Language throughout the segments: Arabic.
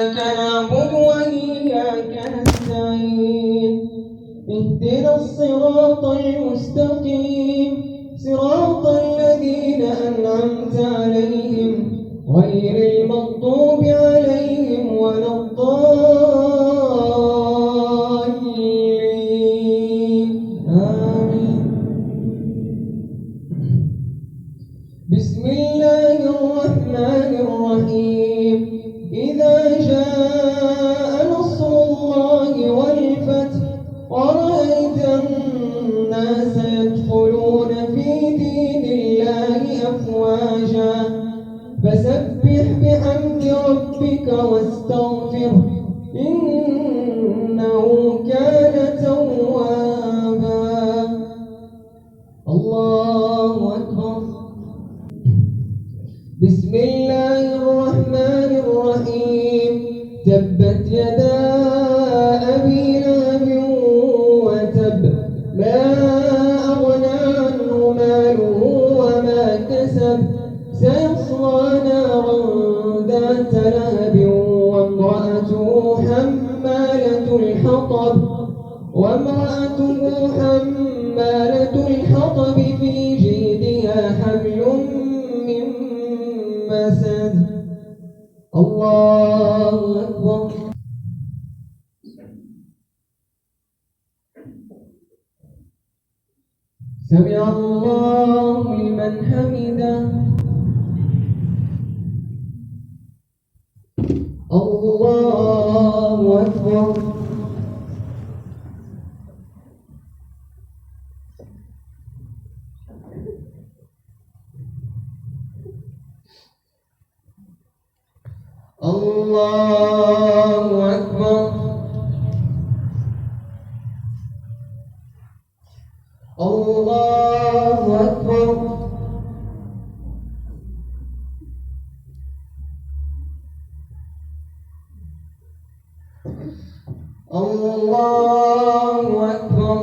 نعبد وإياك نستعين اهدنا الصراط المستقيم صراط الذين أنعمت عليهم غير المغضوب عليهم ولا الضالين آمين. بسم الله الرحمن الرحيم. إذا جاء نصر الله والفتح ورأيت الناس يدخلون في دين الله أفواجا فسبح بحمد ربك واستغفره إنه كان توابا. الله أكبر. بسم الله الرحمن الرحيم. تبت يدا أبي لهب وتب ما أغنى عنه ماله وما كسب سيصلى نارا ذات لهب وامرأته حمالة الحطب في جيدها حبل من مسد. الله أكبر. سمع الله لمن حمده. الله أكبر. الله أكبر. الله أكبر. الله أكبر.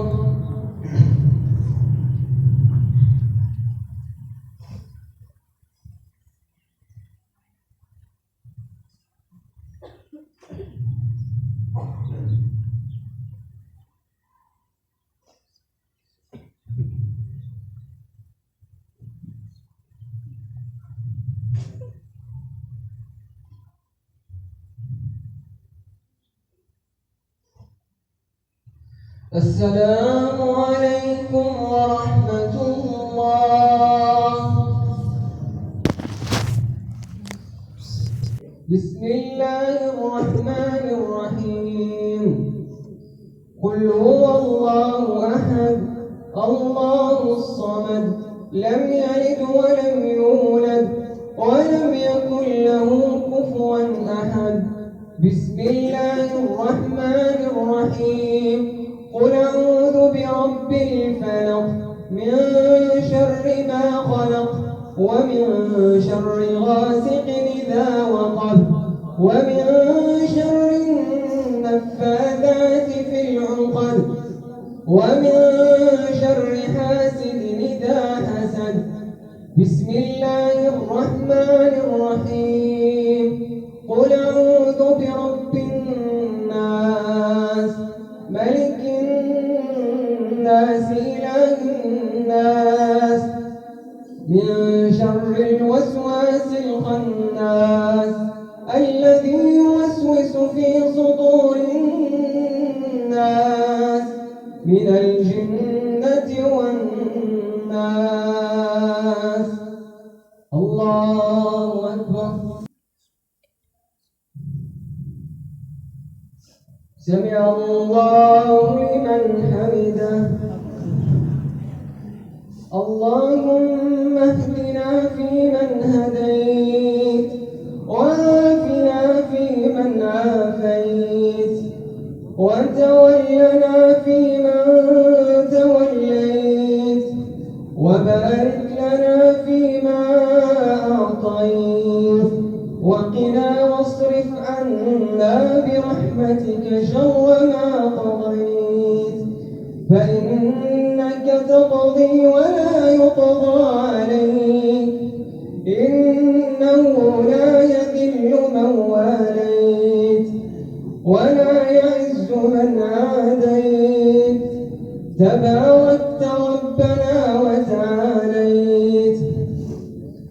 السلام عليكم ورحمة الله. بسم الله الرحمن الرحيم. قل هو الله أحد الله الصمد لم يلد ولم يولد ولم يكن له كفوا أحد. بسم الله الرحمن الرحيم. قل أعوذ برب الفلق من شر ما خلق ومن شر غاسق إذا وقب ومن شر النفاثات في العقد ومن شر حاسد إذا حسد. بسم الله الرحمن الرحيم. قل أعوذ برب الناس ملك الناس إله الناس من شر الوسواس الخناس الذي يوسوس في صدور الناس من الجنة والناس. الله أكبر. سمع الله لمن حمده. اللهم اهدنا فيمن هديت وعافنا فيمن عافيت وتولنا فيمن توليت وبارك لنا فيما أعطيت وقنا واصرف عنا برحمتك شر ما قضيت فإنك تقضي ولا يقضى عليك إنه لا يذل من واليت ولا يعز من عاديت. تباركت ربنا وتعاليت،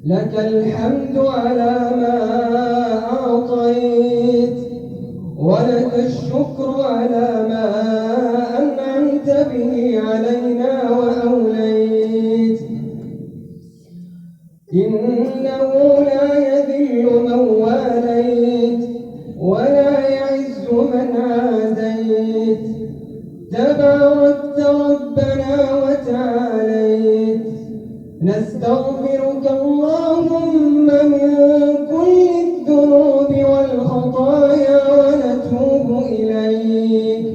لك الحمد على ما أعطيت، ولك الشكر على ما أنعمت به علينا وأوليت. إنه لا يذل من واليت، ولا يعز من عاديت. تباركت ربنا وتعاليت. نستغفرك اللهم من كل الذنوب والخطايا ونتوب إليك.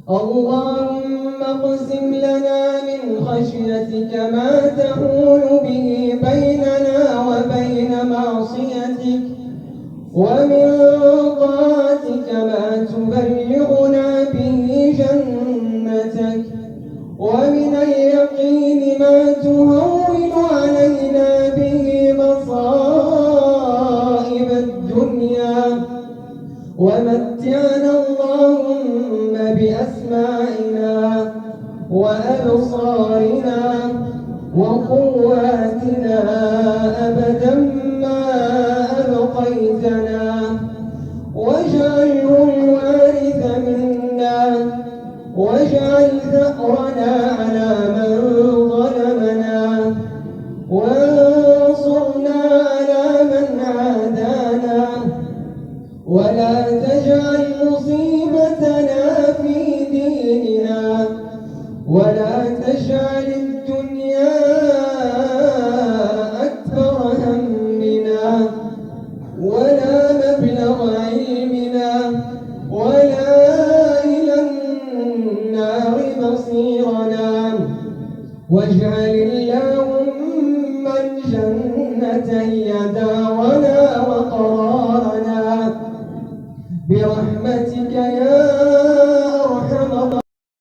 اللهم اقسم لنا من خشيتك ما تحول به بيننا وبين معصيتك، ومن طاعتك ما تبلغنا به جنتك، ومن اليقين ما تهون علينا به مصائب الدنيا. ومتعنا اللهم بأسماعنا وأبصارنا وقواتنا أبدا ما أبقيتنا، واجعله الوارث منا، واجعل ثأرنا على من ظلمنا، وانصرنا على من عادانا، ولا تجعل مصيبتنا في ديننا، ولا تجعل الدنيا أكبر همنا، ولا مبلغ علمنا، ولا إلى النار مصيرنا. واجعل اللهم الجنة هي دارنا وقرارنا برحمتك يا